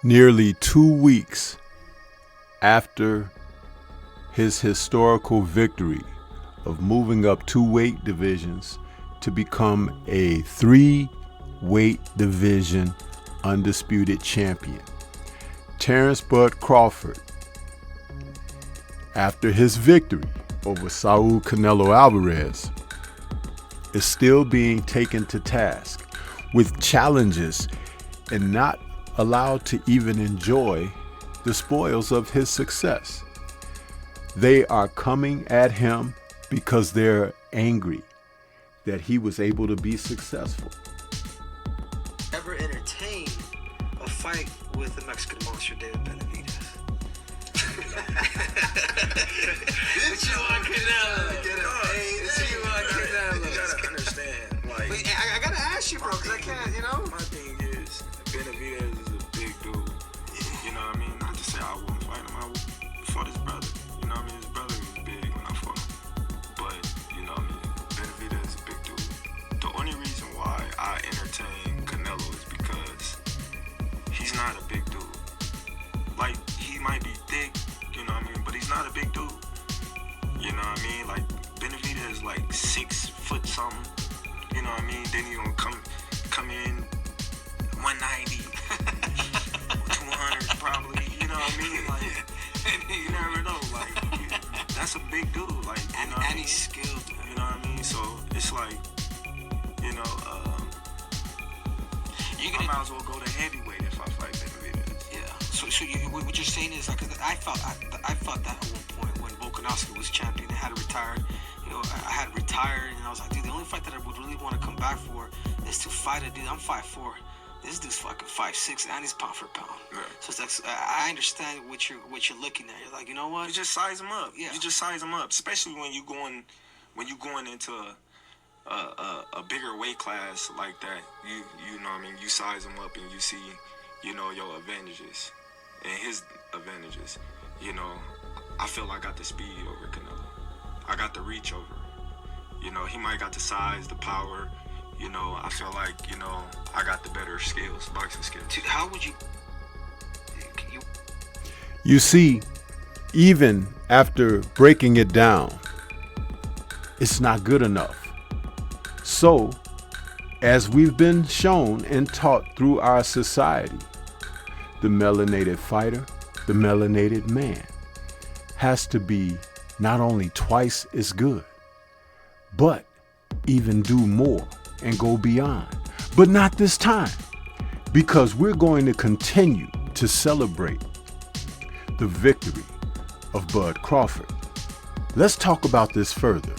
Nearly 2 weeks after his historical victory of moving up 2 weight divisions to become a 3 weight division undisputed champion, Terrence Bud Crawford, after his victory over Saul Canelo Alvarez, is still being taken to task with challenges and not allowed to even enjoy the spoils of his success. They are coming at him because they're angry that he was able to be successful. Ever entertain a fight with the Mexican monster David Benavidez? It's you on Canelo. It's you on Canelo. You gotta understand, like. Wait, I gotta ask you, bro, because I can't, you know? My thing is, Benavidez is a big dude. You know what I mean? Not to say I wouldn't fight him. I would fought his brother. You know what I mean? His brother was big when I fought him. But, you know what I mean? Benavidez is a big dude. The only reason why I entertain Canelo is because he's not a big dude. Like, he might be thick, you know what I mean? But he's not a big dude. You know what I mean? Like, Benavidez is like 6 foot something. You know what I mean? Then he gonna come in 190, 200 probably. You know what I mean? Like, you never know. Like, that's a big dude. Like, you know what I mean? And he's skilled. You know what I mean? So it's like, you know, I might as well go to heavyweight if I fight Benavidez. Yeah. So what you're saying is, like, I thought that at one point when Volkanovski was champion, they had to retire. You know, I had retired, and I was like, dude, the only fight that I would really want to come back for is to fight a dude. I'm 5'4". This dude's fucking 5'6", and he's pound for pound. Yeah. So it's like, I understand what you're looking at. You're like, you know what? You just size them up. Yeah. You just size them up, especially when you going into a bigger weight class like that. You know what I mean? You size them up and you see, you know, your advantages and his advantages. You know, I feel I got the speed over Canelo. I got the reach over. You know, he might got the size, the power. You know, I feel like, you know, I got the better skills, boxing skills. Dude, how would you? You see, even after breaking it down, it's not good enough. So, as we've been shown and taught through our society, the melanated fighter, the melanated man, has to be not only twice as good, but even do more and go beyond. But not this time, because we're going to continue to celebrate the victory of Bud Crawford. Let's talk about this further.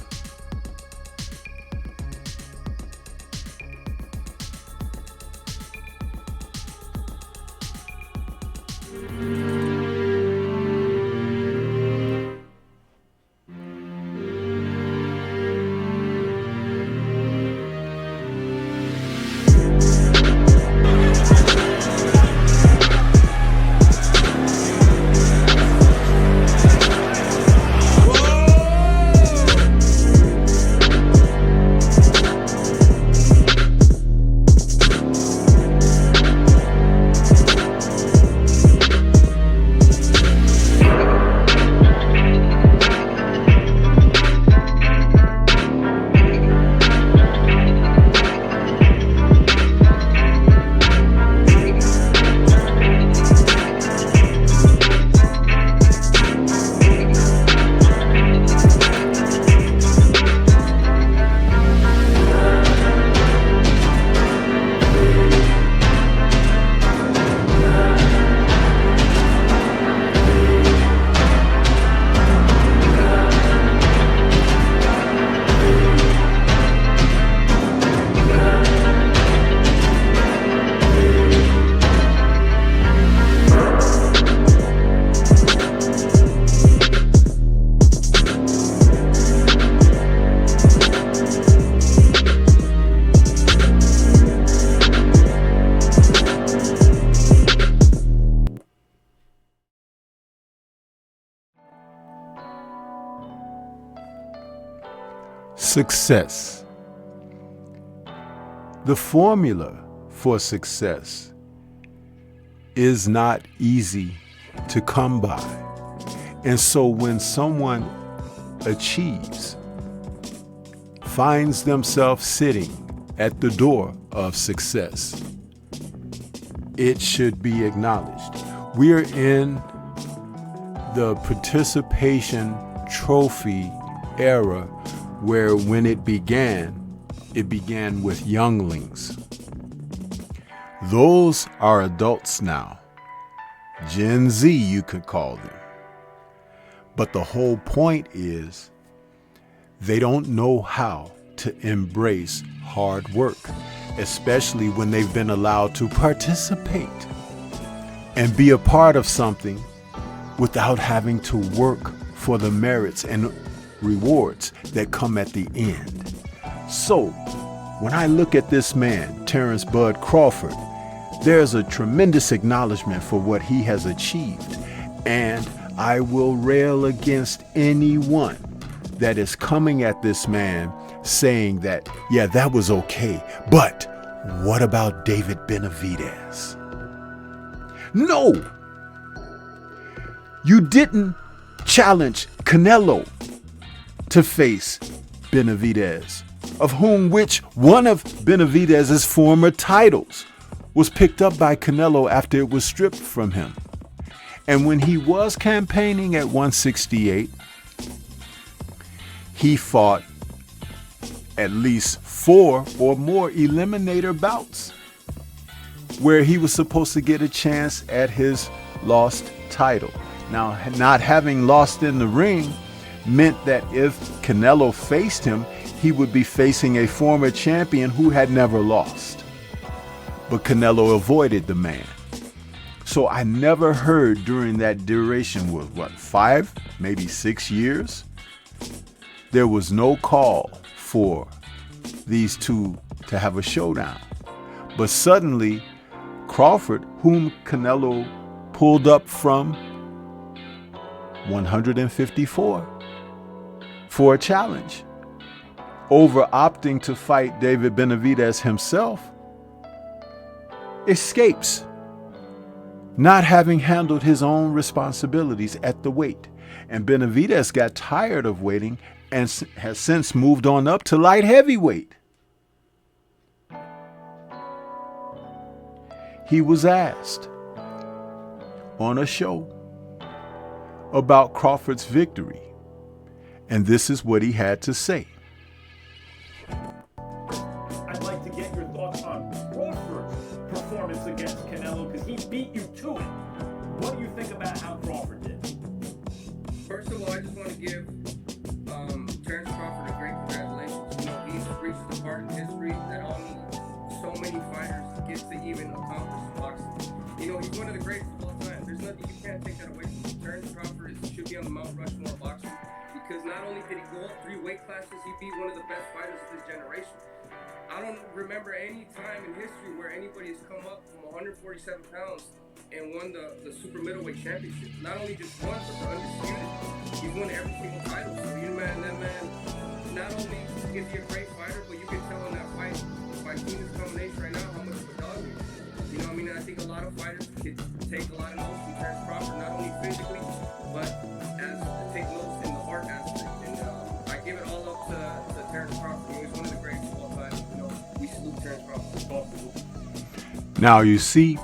Success. The formula for success is not easy to come by. And so when someone achieves, finds themselves sitting at the door of success, it should be acknowledged. We're in the participation trophy era where when it began with younglings. Those are adults now. Gen Z, you could call them. But the whole point is they don't know how to embrace hard work, especially when they've been allowed to participate and be a part of something without having to work for the merits and rewards that come at the end. So, when I look at this man, Terrence Bud Crawford, there's a tremendous acknowledgement for what he has achieved, and I will rail against anyone that is coming at this man saying that, yeah, that was okay, but what about David Benavidez? No! You didn't challenge Canelo to face Benavidez, of whom which one of Benavidez's former titles was picked up by Canelo after it was stripped from him. And when he was campaigning at 168, he fought at least 4 or more eliminator bouts where he was supposed to get a chance at his lost title. Now, not having lost in the ring meant that if Canelo faced him, he would be facing a former champion who had never lost. But Canelo avoided the man. So I never heard during that duration, was 5, maybe 6 years, there was no call for these two to have a showdown. But suddenly, Crawford, whom Canelo pulled up from 154 for a challenge, over opting to fight David Benavidez himself, escapes, not having handled his own responsibilities at the weight. And Benavidez got tired of waiting and has since moved on up to light heavyweight. He was asked on a show about Crawford's victory, and this is what he had to say. I'd like to get your thoughts on Crawford's performance against Canelo, because he beat you to it. What do you think about how Crawford did? First of all, I just want to give Terrence Crawford a great congratulations. You know, he's reached the part in history that only so many fighters get to even accomplish in boxing. You know, he's one of the greatest of all time. There's nothing, you can't take that away from him. Terrence Crawford should be on the Mount Rushmore of boxing, because not only did he go up 3 weight classes, he beat one of the best fighters of his generation. I don't remember any time in history where anybody has come up from 147 pounds and won the super middleweight championship. Not only just won, but the undisputed. He's won every single title. So that man, not only is he a great fighter, but you can tell in that fight, by seeing this combination right now, how much of a dog he is. You know what I mean? I think a lot of fighters could take a lot of notes from Terrence Crawford, not only physically, but as take notes in the heart aspect. And I give it all up to Terrence Crawford. He's one of the greatest of all time. You know, we salute Terrence Crawford. Now you see,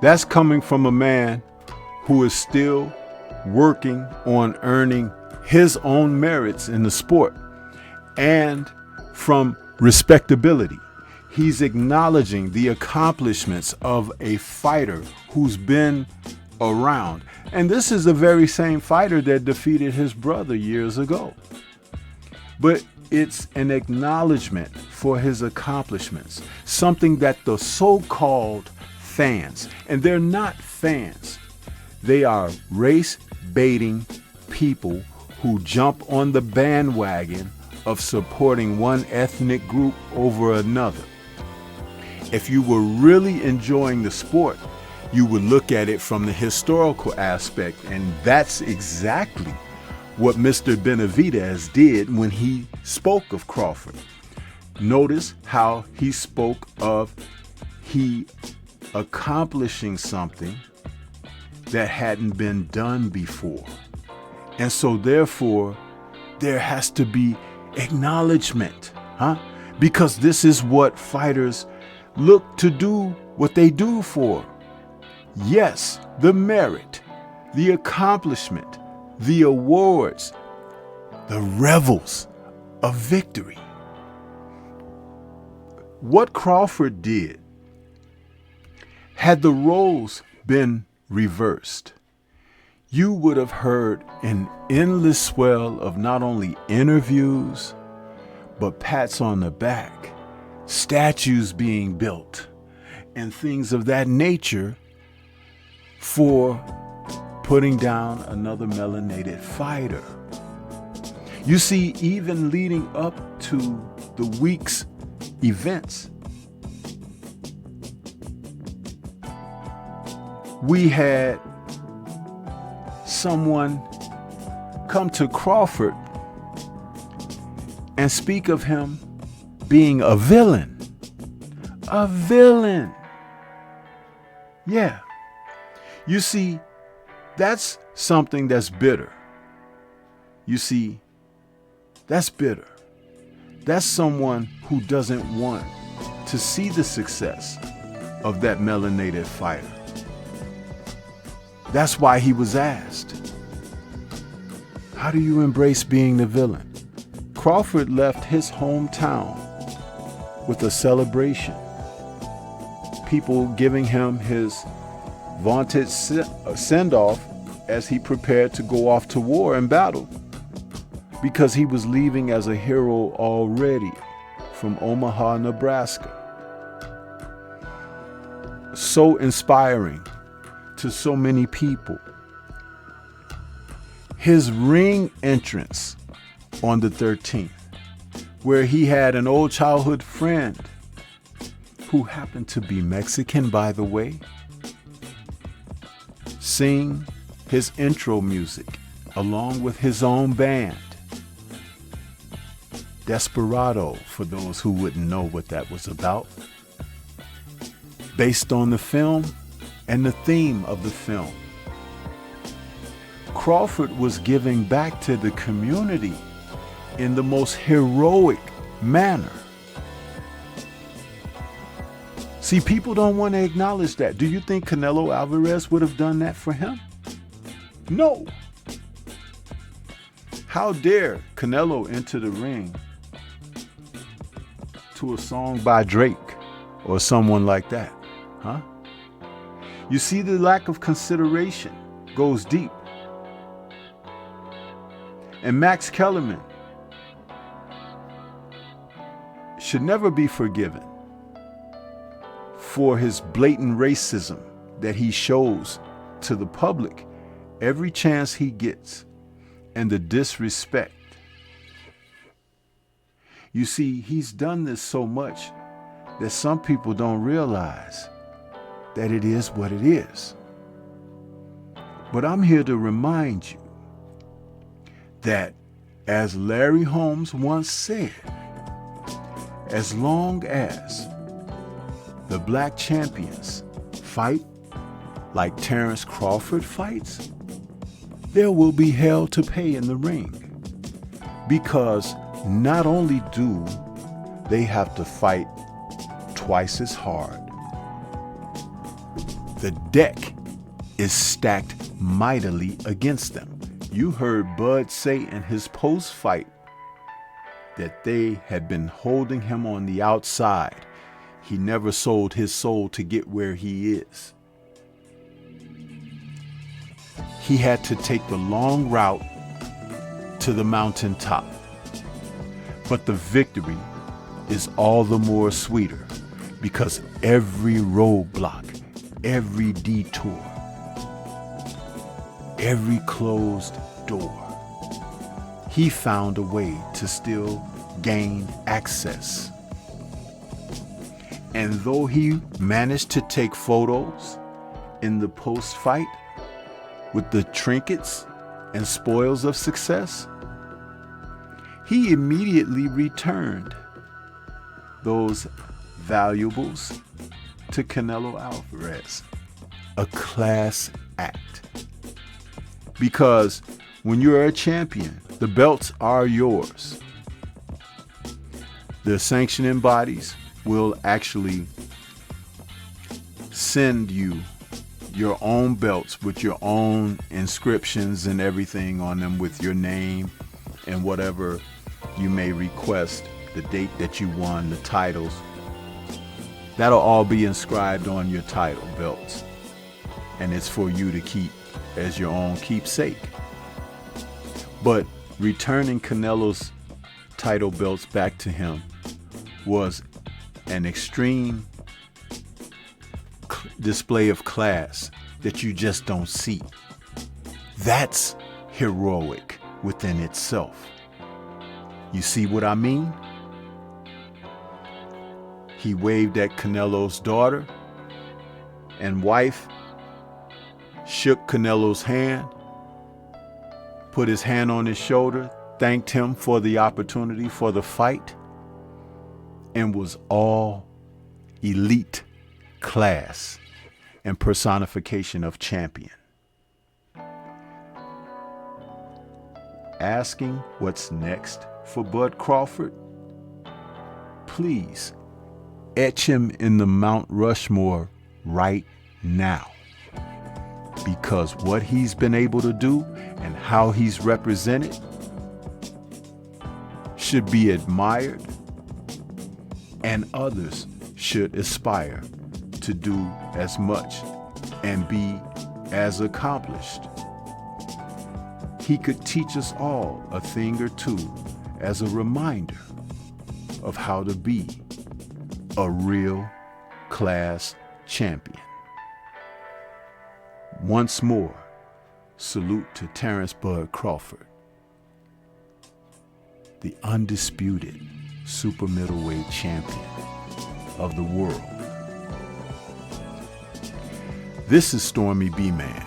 that's coming from a man who is still working on earning his own merits in the sport and from respectability. He's acknowledging the accomplishments of a fighter who's been around. And this is the very same fighter that defeated his brother years ago. But it's an acknowledgement for his accomplishments, something that the so-called fans, and they're not fans, they are race-baiting people who jump on the bandwagon of supporting one ethnic group over another. If you were really enjoying the sport, you would look at it from the historical aspect, and that's exactly what Mr. Benavidez did when he spoke of Crawford. Notice how he spoke of he accomplishing something that hadn't been done before. And so therefore, there has to be acknowledgement, because this is what fighters look to do what they do for. Yes, the merit, the accomplishment, the awards, the revels of victory. What Crawford did, had the roles been reversed, you would have heard an endless swell of not only interviews, but pats on the back, statues being built, and things of that nature for putting down another melanated fighter. You see, even leading up to the week's events, we had someone come to Crawford and speak of him being a villain. A villain. Yeah. You see, that's something that's bitter. You see, that's bitter. That's someone who doesn't want to see the success of that melanated fighter. That's why he was asked, how do you embrace being the villain? Crawford left his hometown with a celebration. People giving him his vaunted send-off as he prepared to go off to war and battle, because he was leaving as a hero already from Omaha, Nebraska. So inspiring to so many people. His ring entrance on the 13th, where he had an old childhood friend who happened to be Mexican, by the way, sing his intro music along with his own band. Desperado, for those who wouldn't know what that was about. Based on the film and the theme of the film. Crawford was giving back to the community in the most heroic manner. See, people don't want to acknowledge that. Do you think Canelo Alvarez would have done that for him? No. How dare Canelo enter the ring to a song by Drake or someone like that, huh? You see, the lack of consideration goes deep. And Max Kellerman should never be forgiven for his blatant racism that he shows to the public every chance he gets, and the disrespect. You see, he's done this so much that some people don't realize that it is what it is. But I'm here to remind you that, as Larry Holmes once said, as long as the black champions fight like Terrence Crawford fights, there will be hell to pay in the ring. Because not only do they have to fight twice as hard, the deck is stacked mightily against them. You heard Bud say in his post-fight that they had been holding him on the outside. He never sold his soul to get where he is. He had to take the long route to the mountaintop. But the victory is all the more sweeter because every roadblock, every detour, every closed door, he found a way to still gain access. And though he managed to take photos in the post-fight with the trinkets and spoils of success, he immediately returned those valuables to Canelo Alvarez. A class act. Because when you're a champion, the belts are yours. The sanctioning bodies will actually send you your own belts with your own inscriptions and everything on them, with your name and whatever you may request, the date that you won, the titles. That'll all be inscribed on your title belts, and it's for you to keep as your own keepsake. But returning Canelo's title belts back to him was an extreme display of class that you just don't see. That's heroic within itself. You see what I mean? He waved at Canelo's daughter and wife, shook Canelo's hand, put his hand on his shoulder, thanked him for the opportunity for the fight, and was all elite class and personification of champion. Asking what's next for Bud Crawford? Please etch him in the Mount Rushmore right now. Because what he's been able to do and how he's represented should be admired, and others should aspire to do as much and be as accomplished. He could teach us all a thing or two as a reminder of how to be a real class champion. Once more, salute to Terrence Bud Crawford, the undisputed super middleweight champion of the world. This is Stormy B-Man.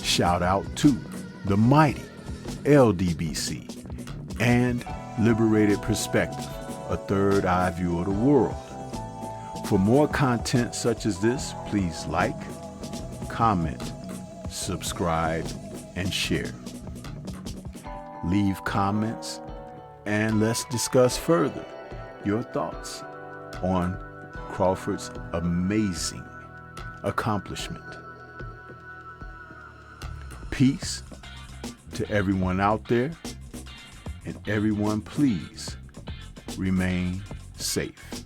Shout out to the mighty LDBC and Liberated Perspective, a third eye view of the world. For more content such as this, please like, comment, subscribe, and share. Leave comments and let's discuss further your thoughts on Crawford's amazing accomplishment. Peace to everyone out there, and everyone please remain safe.